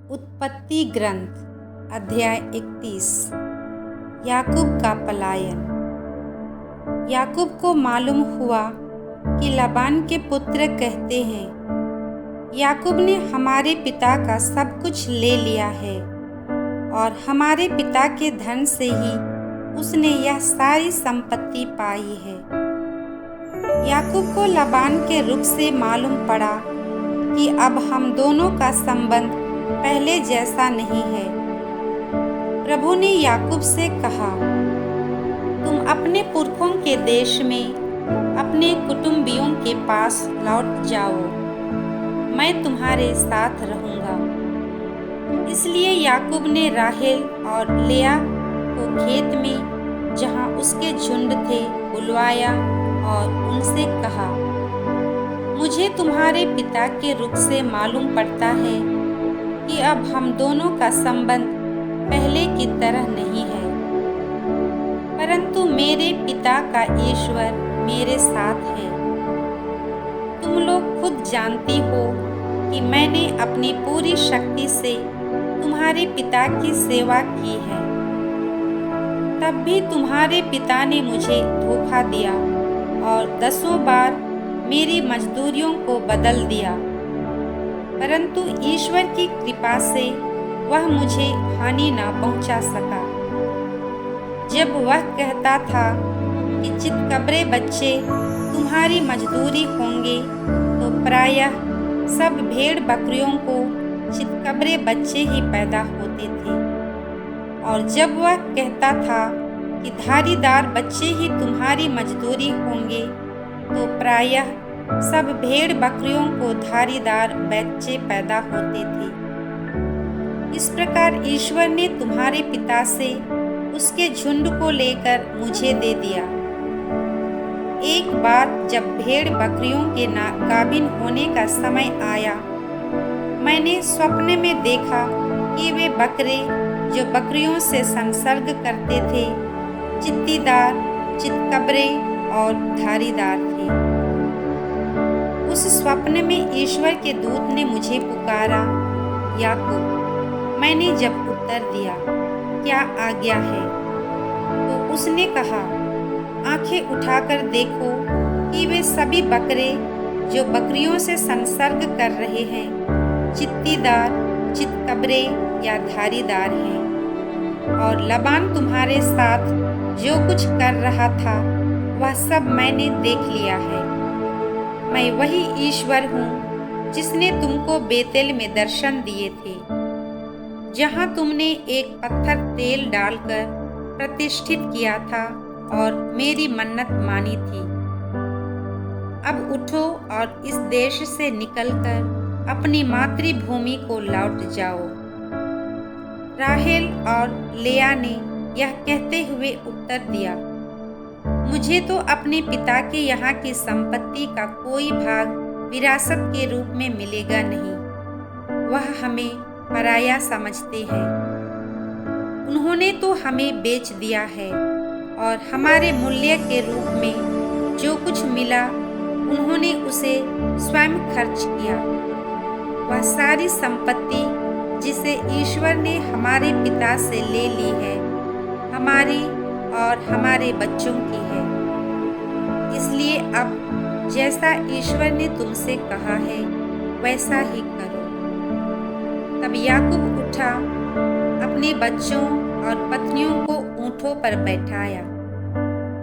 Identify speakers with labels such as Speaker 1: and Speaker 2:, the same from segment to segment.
Speaker 1: उत्पत्ति ग्रंथ अध्याय 31। याकूब का पलायन। याकूब को मालूम हुआ कि लाबान के पुत्र कहते हैं, याकूब ने हमारे पिता का सब कुछ ले लिया है और हमारे पिता के धन से ही उसने यह सारी संपत्ति पाई है। याकूब को लाबान के रुख से मालूम पड़ा कि अब हम दोनों का संबंध पहले जैसा नहीं है। प्रभु ने याकूब से कहा, तुम अपने पुरखों के देश में अपने कुटुंबियों के पास लौट जाओ, मैं तुम्हारे साथ रहूंगा। इसलिए याकूब ने राहेल और लिया को खेत में जहां उसके झुंड थे बुलवाया और उनसे कहा, मुझे तुम्हारे पिता के रुख से मालूम पड़ता है कि अब हम दोनों का संबंध पहले की तरह नहीं है, परंतु मेरे पिता का ईश्वर मेरे साथ है। तुम लोग खुद जानती हो कि मैंने अपनी पूरी शक्ति से तुम्हारे पिता की सेवा की है। तब भी तुम्हारे पिता ने मुझे धोखा दिया और 10 बार मेरी मजदूरियों को बदल दिया, परंतु ईश्वर की कृपा से वह मुझे हानि न पहुंचा सका। जब वह कहता था कि चितकबरे बच्चे तुम्हारी मजदूरी होंगे, तो प्रायः सब भेड़ बकरियों को चितकबरे बच्चे ही पैदा होते थे। और जब वह कहता था कि धारीदार बच्चे ही तुम्हारी मजदूरी होंगे, तो प्रायः सब भेड़ बकरियों को धारीदार बच्चे पैदा होते थे। इस प्रकार ईश्वर ने तुम्हारे पिता से उसके झुंड को लेकर मुझे दे दिया। एक बार जब भेड़ बकरियों के गाभिन होने का समय आया, मैंने स्वप्न में देखा कि वे बकरे जो बकरियों से संसर्ग करते थे, चित्तीदार, चितकबरे और धारीदार थे। उस स्वप्न में ईश्वर के दूत ने मुझे पुकारा, याकूब। मैंने जब उत्तर दिया, क्या आज्ञा है? तो उसने कहा, आंखें उठाकर देखो कि वे सभी बकरे जो बकरियों से संसर्ग कर रहे हैं, चित्तीदार, चितकबरे या धारीदार हैं। और लाबान तुम्हारे साथ जो कुछ कर रहा था, वह सब मैंने देख लिया है। मैं वही ईश्वर हूँ जिसने तुमको बेतेल में दर्शन दिए थे, जहाँ तुमने एक पत्थर तेल डालकर प्रतिष्ठित किया था और मेरी मन्नत मानी थी। अब उठो और इस देश से निकलकर अपनी मातृभूमि को लौट जाओ। राहेल और लिया ने यह कहते हुए उत्तर दिया, मुझे तो अपने पिता के यहाँ की संपत्ति का कोई भाग विरासत के रूप में मिलेगा नहीं। वह हमें पराया समझते हैं। उन्होंने तो हमें बेच दिया है और हमारे मूल्य के रूप में जो कुछ मिला, उन्होंने उसे स्वयं खर्च किया। वह सारी संपत्ति जिसे ईश्वर ने हमारे पिता से ले ली है, हमारी और हमारे बच्चों की है। इसलिए अब जैसा ईश्वर ने तुमसे कहा है, वैसा ही करो। तब याकूब उठा, अपने बच्चों और पत्नियों को ऊँटों पर बैठाया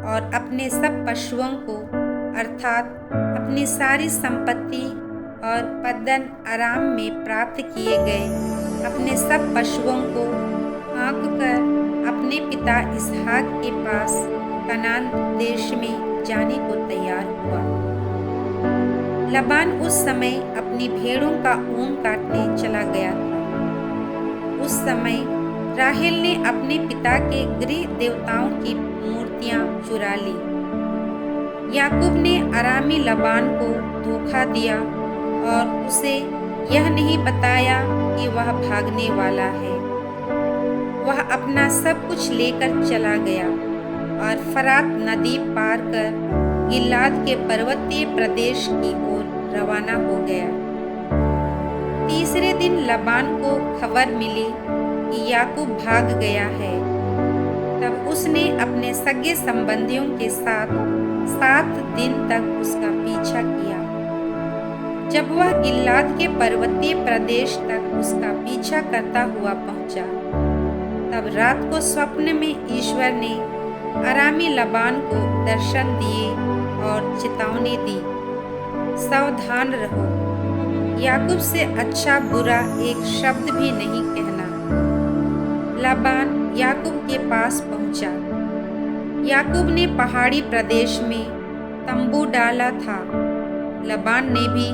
Speaker 1: और अपने सब पशुओं को, अर्थात अपनी सारी संपत्ति और पद्दन आराम में प्राप्त किए गए अपने सब पशुओं को हाँककर अपने पिता इसहाक के पास कनान देश में जाने को तैयार हुआ। लाबान उस समय अपनी भेड़ों का ऊन काटने चला गया था। उस समय राहेल ने अपने पिता के गृह देवताओं की मूर्तियां चुरा ली। याकूब ने अरामी लाबान को धोखा दिया और उसे यह नहीं बताया कि वह भागने वाला है। वह अपना सब कुछ लेकर चला गया और फरात नदी पार कर गिलाद के पर्वतीय प्रदेश की ओर रवाना हो गया। तीसरे दिन लबान को खबर मिली कि याकूब भाग गया है। तब उसने अपने सगे संबंधियों के साथ 7 दिन तक उसका पीछा किया। जब वह गिलाद के पर्वतीय प्रदेश तक उसका पीछा करता हुआ पहुंचा, तब रात को स्वप्न में ईश्वर ने अरामी लबान को दर्शन दिए और चेतावनी दी, सावधान रहो, याकूब से अच्छा बुरा एक शब्द भी नहीं कहना। लबान याकूब के पास पहुंचा। याकूब ने पहाड़ी प्रदेश में तंबू डाला था। लबान ने भी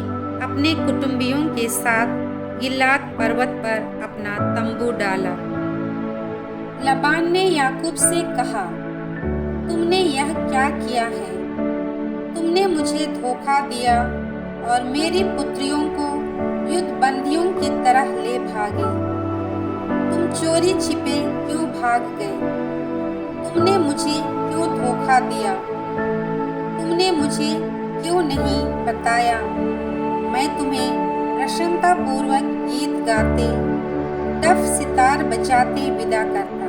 Speaker 1: अपने कुटुंबियों के साथ गिलाद पर्वत पर अपना तंबू डाला। लबान ने याकूब से कहा, तुमने यह क्या किया है? तुमने मुझे धोखा दिया और मेरी पुत्रियों को युद्धबंदियों की तरह ले भागे। तुम चोरी छिपे क्यों भाग गए? तुमने मुझे क्यों धोखा दिया? तुमने मुझे क्यों नहीं बताया? मैं तुम्हें प्रसन्नतापूर्वक गीत गाते, डफ सितार बजाते विदा करता।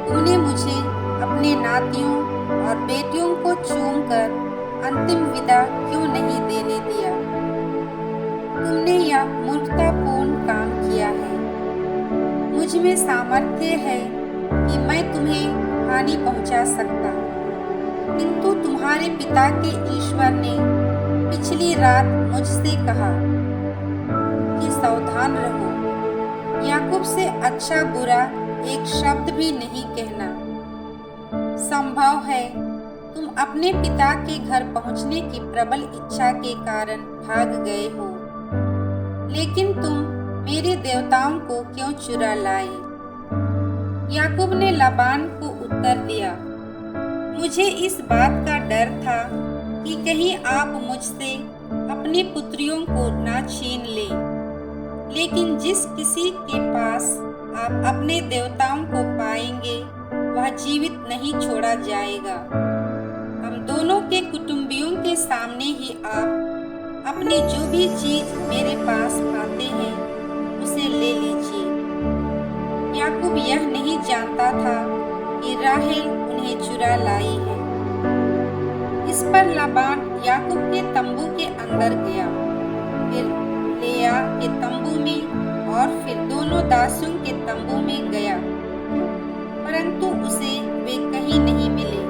Speaker 1: तुमने मुझे अपने नातियों और बेटियों को चूमकर अंतिम विदा क्यों नहीं देने दिया? तुमने यह मूर्खतापूर्ण काम किया है। मुझ में सामर्थ्य है कि मैं तुम्हें हानि पहुंचा सकता, किंतु तुम्हारे पिता के ईश्वर ने पिछली रात मुझसे कहा कि सावधान रहो, याकूब से अच्छा बुरा एक शब्द भी नहीं कहना। संभव है तुम अपने पिता के घर पहुंचने की प्रबल इच्छा के कारण भाग गए हो, लेकिन तुम मेरे देवताओं को क्यों चुरा लाए? याकूब ने लबान को उत्तर दिया, मुझे इस बात का डर था कि कहीं आप मुझसे अपनी पुत्रियों को ना छीन लें, लेकिन जिस किसी के पास आप अपने देवताओं को पाएंगे वह जीवित नहीं छोड़ा जाएगा। हम दोनों के कुटुंबियों के सामने ही आप अपनी जो भी चीज मेरे पास पाते हैं उसे ले लीजिए। याकूब यह नहीं जानता था कि राहेल उन्हें चुरा लाई है। इस पर लबान याकूब के तंबू के अंदर गया, फिर लेया के तंबू में और फिर दोनों दासियों के तंबू में गया, परंतु उसे वे कहीं नहीं मिले।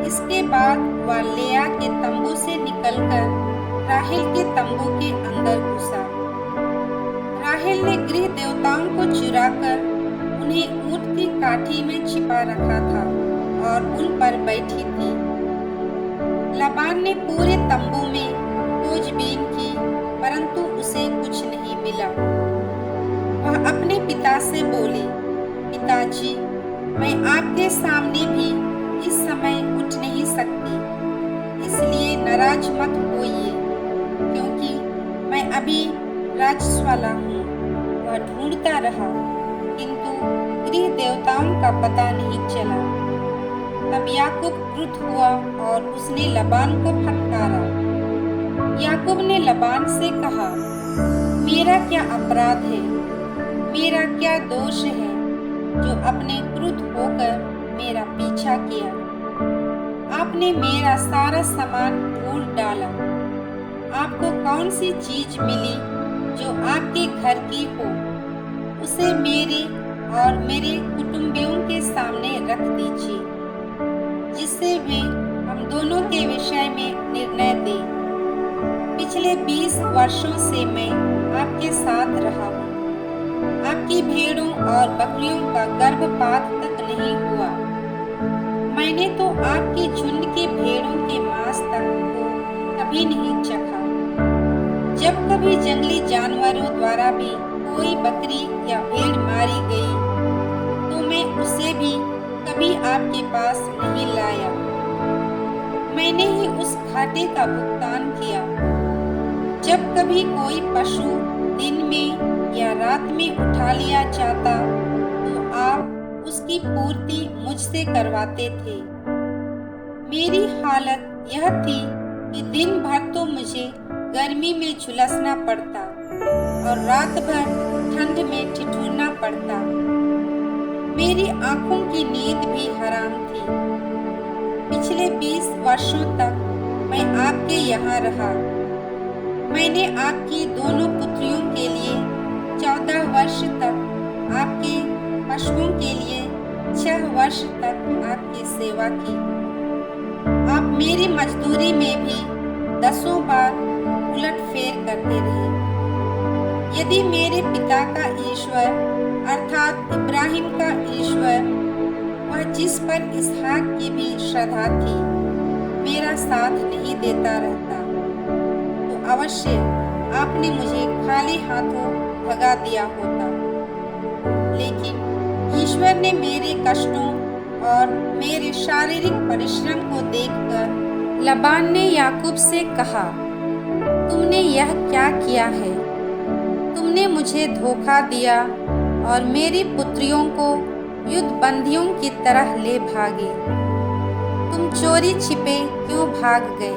Speaker 1: इसके बाद वह लेया के तंबू से निकलकर राहेल के तंबू के अंदर घुसा। राहेल ने गृह देवताओं को चुराकर उन्हें ऊंट की काठी में छिपा रखा था और उन पर बैठी थी। लबान ने पूरे तंबू में खोजबीन की, परंतु उसे कुछ नहीं मिला। वह अपने पिता से बोली, पिताजी, मैं आपके सामने भी इस समय उठ नहीं सकती, इसलिए नाराज मत होइए, क्योंकि मैं अभी राजस्वाला हूँ। वह ढूंढता रहा, किंतु गृह देवताओं का पता नहीं चला। तब याकूब क्रुद्ध हुआ और उसने लबान को फटकारा। याकूब ने लबान से कहा, मेरा क्या अपराध है? मेरा क्या दोष है जो अपने क्रुद्ध होकर मेरा पीछा किया? आपने मेरा सारा सामान ढूंढ डाला। आपको कौन सी चीज मिली जो आपके घर की हो, उसे मेरे और मेरे कुटुंबियों के सामने रख दीजिए, जिससे वे हम दोनों के विषय में निर्णय दें। पिछले 20 वर्षों से मैं आपके साथ रहा हूँ। आपकी भेड़ों और बकरियों का गर्भपात तक नहीं हुआ। मैंने तो आपके झुंड के भेड़ों के मांस तक को कभी नहीं चखा। जब कभी जंगली जानवरों द्वारा भी कोई बकरी या भेड़ मारी गई, तो मैं उसे भी कभी आपके पास नहीं लाया। मैंने ही उस घाटे का भुगतान किया। जब कभी कोई पशु दिन में या रात में उठा लिया जाता, तो आप उसकी पूर्ति मुझसे करवाते थे। मेरी हालत यह थी कि दिन भर तो मुझे गर्मी में झुलसना पड़ता और रात भर ठंड में ठिठुरना पड़ता। मेरी आंखों की नींद भी हराम थी। पिछले 20 वर्षों तक मैं आपके यहाँ रहा। मैंने आपकी दोनों पुत्रियों के लिए 14 वर्ष तक, आपके पशुओं के लिए 6 वर्ष तक आपकी सेवा की। आप मेरी मजदूरी में भी 10 बार उलटफेर करते रहे। यदि मेरे पिता का ईश्वर अर्थात इब्राहिम का ईश्वर, वह जिस पर इसहाक की भी श्रद्धा थी, मेरा साथ नहीं देता रहता, तो अवश्य आपने मुझे खाली हाथों भगा दिया होता। लेकिन ईश्वर ने मेरे कष्टों और मेरे शारीरिक परिश्रम को देखकर लबान ने याकूब से कहा, तुमने यह क्या किया है? तुमने मुझे धोखा दिया और मेरी पुत्रियों को युद्धबंदियों की तरह ले भागे। तुम चोरी छिपे क्यों भाग गए?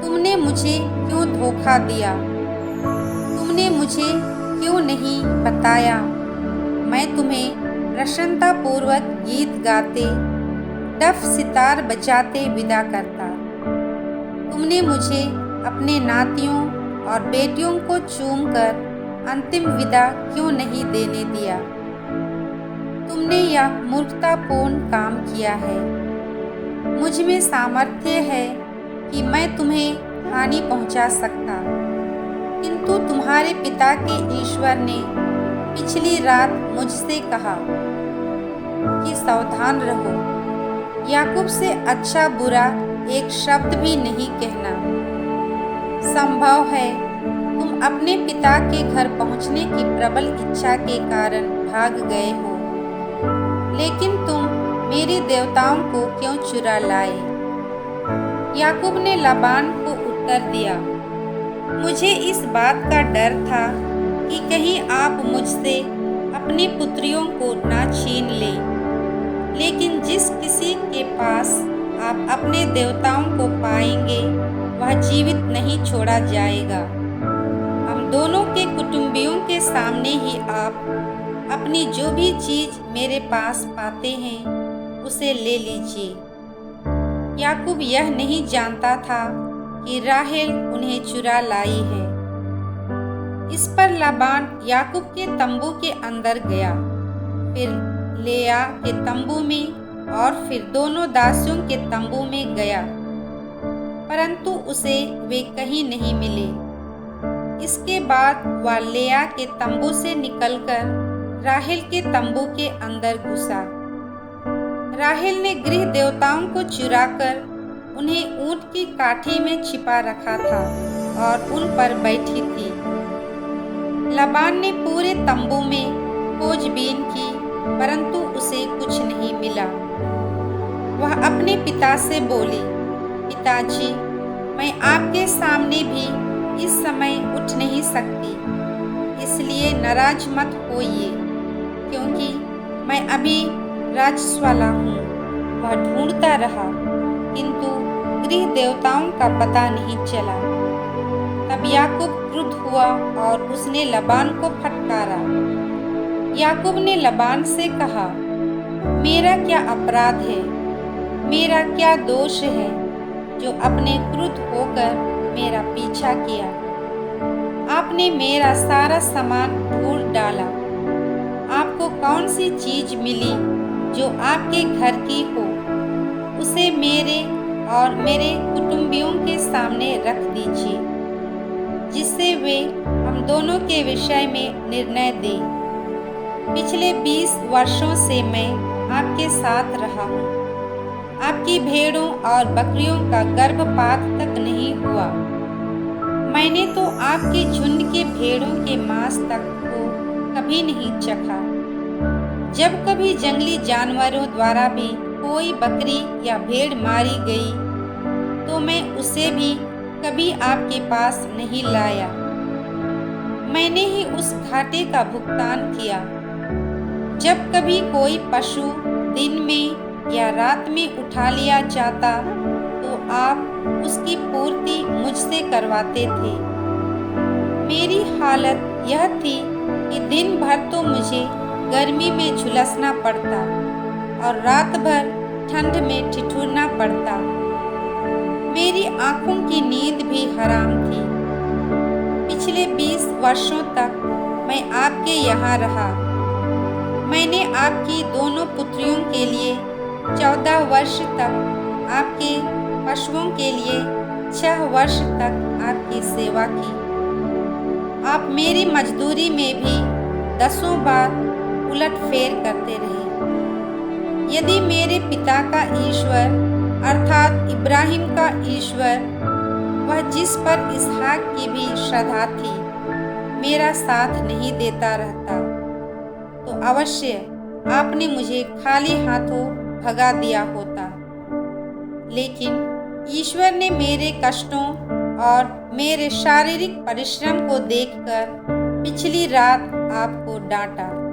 Speaker 1: तुमने मुझे क्यों धोखा दिया? तुमने मुझे क्यों नहीं बताया? मैं तुम्हें प्रसन्नतापूर्वक गीत गाते, डफ सितार बजाते विदा करता। तुमने मुझे अपने नातियों और बेटियों को चूमकर अंतिम विदा क्यों नहीं देने दिया? तुमने यह मूर्खतापूर्ण काम किया है। मुझ में सामर्थ्य है कि मैं तुम्हें हानि पहुंचा सकता, किंतु तुम्हारे पिता के ईश्वर ने पिछली रात मुझसे कहा कि सावधान रहो, याकूब से अच्छा बुरा एक शब्द भी नहीं कहना। संभव है तुम अपने पिता के घर पहुंचने की प्रबल इच्छा के कारण भाग गए हो, लेकिन तुम मेरे देवताओं को क्यों चुरा लाए? याकूब ने लाबान को उत्तर दिया, मुझे इस बात का डर था कि कहीं आप मुझसे अपनी पुत्रियों को ना छीन लें। लेकिन जिस किसी के पास आप अपने देवताओं को पाएंगे, वह जीवित नहीं छोड़ा जाएगा। हम दोनों के कुटुंबियों के सामने ही आप अपनी जो भी चीज मेरे पास पाते हैं, उसे ले लीजिए। याकूब यह नहीं जानता था कि राहेल उन्हें चुरा लाई है। इस पर लाबान याकूब के तंबू के अंदर गया, फिर लेया के तंबू में और फिर दोनों दासियों के तंबू में गया, परंतु उसे वे कहीं नहीं मिले। इसके बाद वह लेया के तंबू से निकलकर राहेल के तंबू के अंदर घुसा। राहेल ने गृह देवताओं को चुराकर उन्हें ऊंट की काठी में छिपा रखा था और उन पर बैठी थी। लाबान ने पूरे तंबू में खोजबीन की, परंतु उसे कुछ नहीं मिला। वह अपने पिता से बोली, पिताजी, मैं आपके सामने भी इस समय उठ नहीं सकती, इसलिए नाराज मत होइए, क्योंकि मैं अभी राजस्वाला हूँ। वह ढूंढता रहा, किंतु गृह देवताओं का पता नहीं चला। तब याकूब क्रुद्ध हुआ और उसने लबान को फटकारा। याकूब ने लबान से कहा, मेरा क्या अपराध है? मेरा क्या दोष है जो अपने क्रुद्ध होकर मेरा पीछा किया? आपने मेरा सारा सामान ढूंढ डाला। आपको कौन सी चीज मिली जो आपके घर की हो, उसे मेरे और मेरे कुटुंबियों के सामने रख दीजिए, जिससे वे हम दोनों के विषय में निर्णय दें। पिछले 20 वर्षों से मैं आपके साथ रहा हूँ। आपकी भेड़ों और बकरियों का गर्भपात तक नहीं हुआ। मैंने तो आपके झुंड के भेड़ों के मांस तक को कभी नहीं चखा। जब कभी जंगली जानवरों द्वारा भी कोई बकरी या भेड़ मारी गई, तो मैं उसे भी कभी आपके पास नहीं लाया। मैंने ही उस घाटे का भुगतान किया। जब कभी कोई पशु दिन में या रात में उठा लिया जाता, तो आप उसकी पूर्ति मुझसे करवाते थे। मेरी हालत यह थी कि दिन भर तो मुझे गर्मी में झुलसना पड़ता और रात भर ठंड में ठिठुरना पड़ता। मेरी आंखों की नींद भी हराम थी। पिछले 20 वर्षों तक मैं आपके यहाँ रहा। मैंने आपकी दोनों पुत्रियों के लिए 14 वर्ष तक, आपके पशुओं के लिए 6 वर्ष तक आपकी सेवा की। आप मेरी मजदूरी में भी 10 बार उलटफेर करते रहे। यदि मेरे पिता का ईश्वर अर्थात इब्राहिम का ईश्वर, वह जिस पर इसहाक की भी श्रद्धा थी, मेरा साथ नहीं देता रहता, तो अवश्य आपने मुझे खाली हाथों भगा दिया होता। लेकिन ईश्वर ने मेरे कष्टों और मेरे शारीरिक परिश्रम को देखकर पिछली रात आपको डांटा।